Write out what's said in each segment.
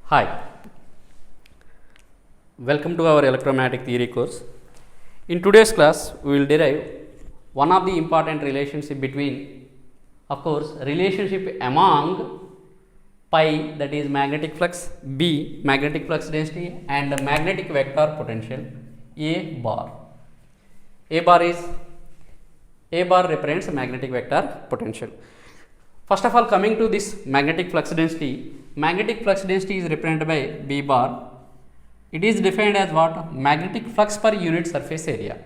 Hi, welcome to our electromagnetic theory course. In today's class, we will derive one of the important relationship between, of course, relationship among pi, that is magnetic flux, B magnetic flux density, and magnetic vector potential A bar. A bar represents magnetic vector potential. First of all, coming to this magnetic flux density is represented by B bar. It is defined as what? Magnetic flux per unit surface area.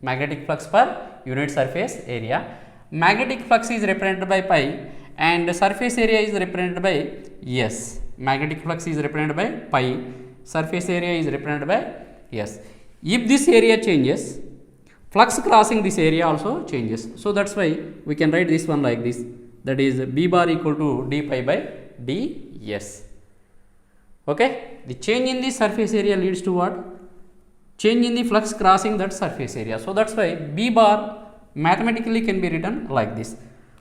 Magnetic flux per unit surface area. Magnetic flux is represented by pi and surface area is represented by S. Magnetic flux is represented by pi, surface area is represented by S. If this area changes, flux crossing this area also changes. So that's why we can write this one like this. That is B bar equal to d pi by ds. Okay, the change in the surface area leads to what? Change in the flux crossing that surface area. So that's why B bar mathematically can be written like this.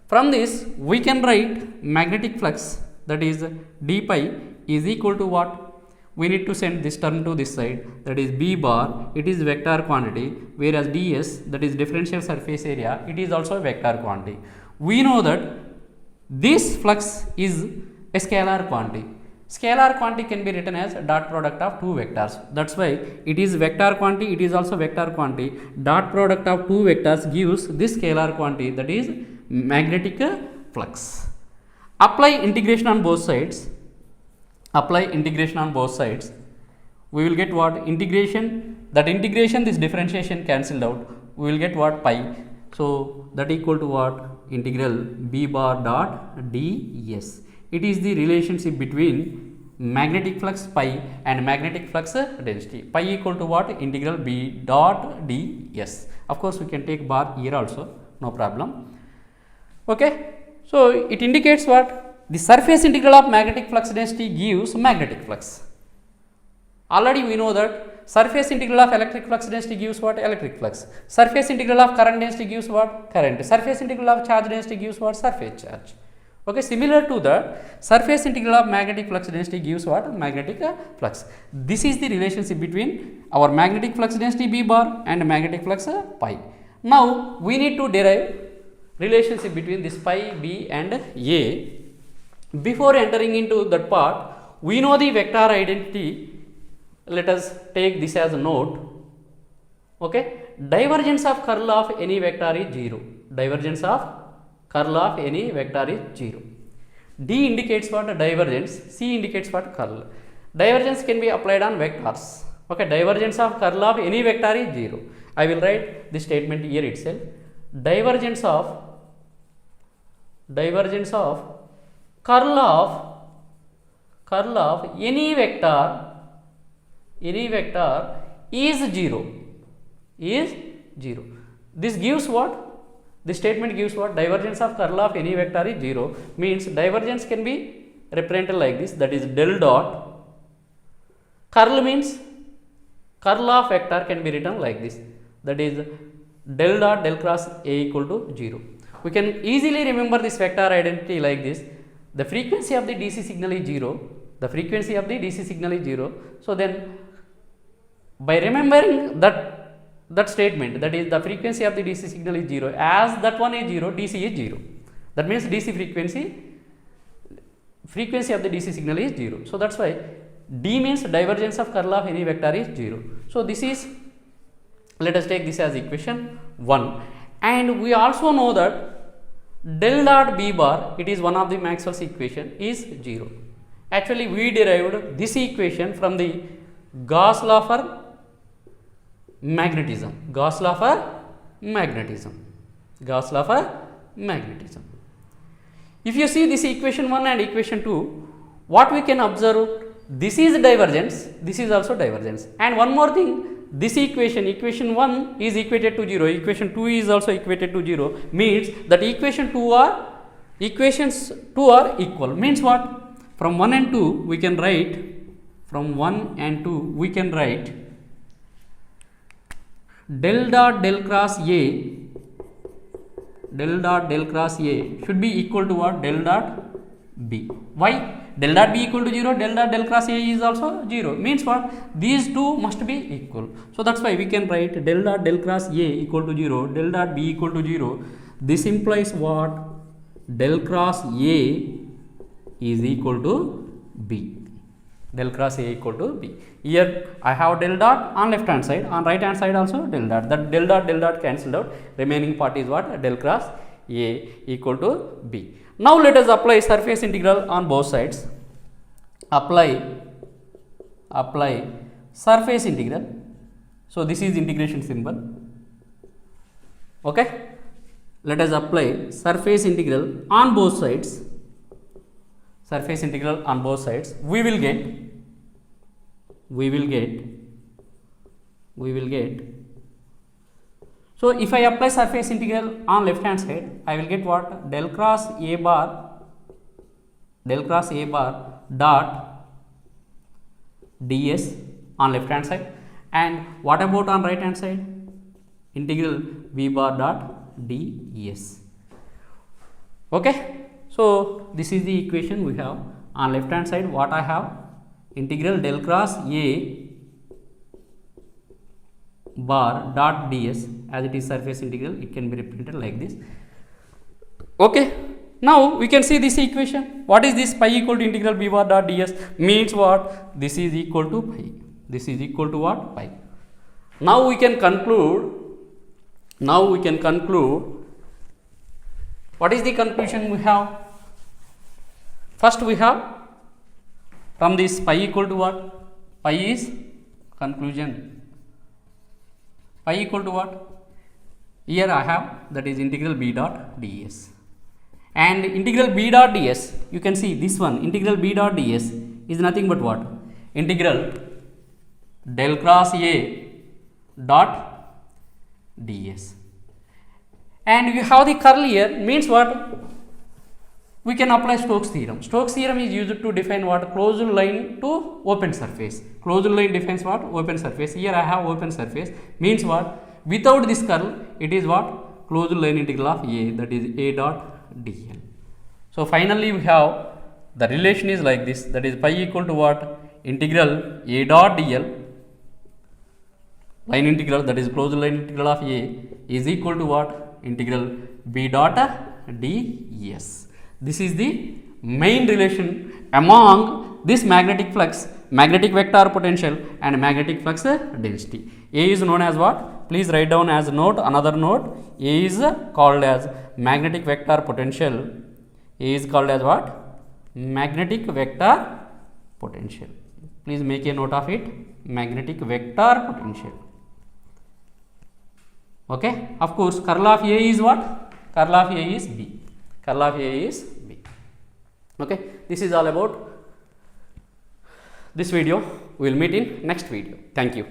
From this we can write magnetic flux, that is d pi is equal to what? We need to send this term to this side, that is B bar, it is vector quantity, whereas ds, that is differential surface area, it is also a vector quantity. We know that this flux is a scalar quantity. Scalar quantity can be written as dot product of two vectors. That's why it is vector quantity, it is also vector quantity. Dot product of two vectors gives this scalar quantity, that is magnetic flux. Apply integration on both sides. We will get what? Integration. That integration, this differentiation cancelled out. We will get what? Pi. So that equal to what? Integral B bar dot ds. It is the relationship between magnetic flux pi and magnetic flux density. Pi equal to what? Integral B dot ds. Of course, we can take bar here also, no problem. Okay. So it indicates what? The surface integral of magnetic flux density gives magnetic flux. Already we know that surface integral of electric flux density gives what? Electric flux. Surface integral of current density gives what? Current. Surface integral of charge density gives what? Surface charge. Okay, similar to that, surface integral of magnetic flux density gives what? Magnetic flux. This is the relationship between our magnetic flux density B bar and magnetic flux pi. Now we need to derive relationship between this pi, B and A. Before entering into that part, we know the vector identity. Let us take this as a note. Okay, divergence of curl of any vector is 0. Divergence of curl of any vector is 0. D indicates what? Divergence. C indicates what? Curl. Divergence can be applied on vectors. Okay, divergence of curl of any vector is 0. I will write this statement here itself. Divergence of curl of any vector is 0. This gives what? This statement gives what? Divergence of curl of any vector is 0, means divergence can be represented like this, that is del dot. Curl means curl of vector can be written like this, that is del dot del cross A equal to 0. We can easily remember this vector identity like this. The frequency of the DC signal is 0. So then by remembering that statement, that is the frequency of the DC signal is 0, as that one is 0, DC is 0. That means DC frequency of the DC signal is 0. So that's why D means divergence of curl of any vector is 0. So this is, let us take this as equation 1. And we also know that del dot B bar, it is one of the Maxwell's equation, is 0. Actually we derived this equation from the Gauss law for magnetism. If you see this equation 1 and equation 2, what we can observe? This is divergence, this is also divergence. And one more thing, this equation 1 is equated to 0, equation 2 is also equated to 0, means that equations 2 are equal. Means what? From 1 and 2 we can write, del dot del cross A should be equal to what? Del dot B. Why? Del dot B equal to 0, del dot del cross A is also 0. Means what? These two must be equal. So that's why we can write del dot del cross A equal to 0, del dot B equal to 0. This implies what? Del cross A is equal to B. Del cross A equal to B. Here I have del dot on left hand side, on right hand side also del dot. That del dot cancelled out. Remaining part is what? Del cross A equal to B. Now let us apply surface integral on both sides. Apply surface integral. So this is integration symbol. Okay. Let us apply surface integral on both sides. Surface integral on both sides. We will get. So if I apply surface integral on left hand side, I will get what? Del cross A bar dot ds on left hand side. And what about on right hand side? Integral V bar dot ds. Okay. So this is the equation we have. On left hand side, what I have? Integral del cross A bar dot ds, as it is surface integral, it can be represented like this. Okay. Now we can see this equation. What is this? Pi equal to integral B bar dot ds means what? This is equal to pi. This is equal to what? Pi. Now we can conclude. What is the conclusion we have? First we have, from this pi equal to what? Pi is conclusion. Pi equal to what? Here I have, that is integral B dot ds. And integral B dot ds, you can see this one, integral B dot ds is nothing but what? Integral del cross A dot ds. And you have the curl here, means what? We can apply Stokes theorem. Stokes theorem is used to define what? Closed line to open surface. Closed line defines what? Open surface. Here I have open surface, means what? Without this curl, it is what? Closed line integral of A, that is A dot dl. So finally we have the relation is like this, that is pi equal to what? Integral A dot dl, line integral, that is closed line integral of A, is equal to what? Integral B dot ds. This is the main relation among this magnetic flux, magnetic vector potential and magnetic flux density. A is known as what? Please write down as a note, another note. A is called as magnetic vector potential. A is called as what? Magnetic vector potential. Please make a note of it. Magnetic vector potential. Okay. Of course, curl of A is what? Curl of A is B. Curl of A is B. Okay. This is all about this video. We will meet in next video. Thank you.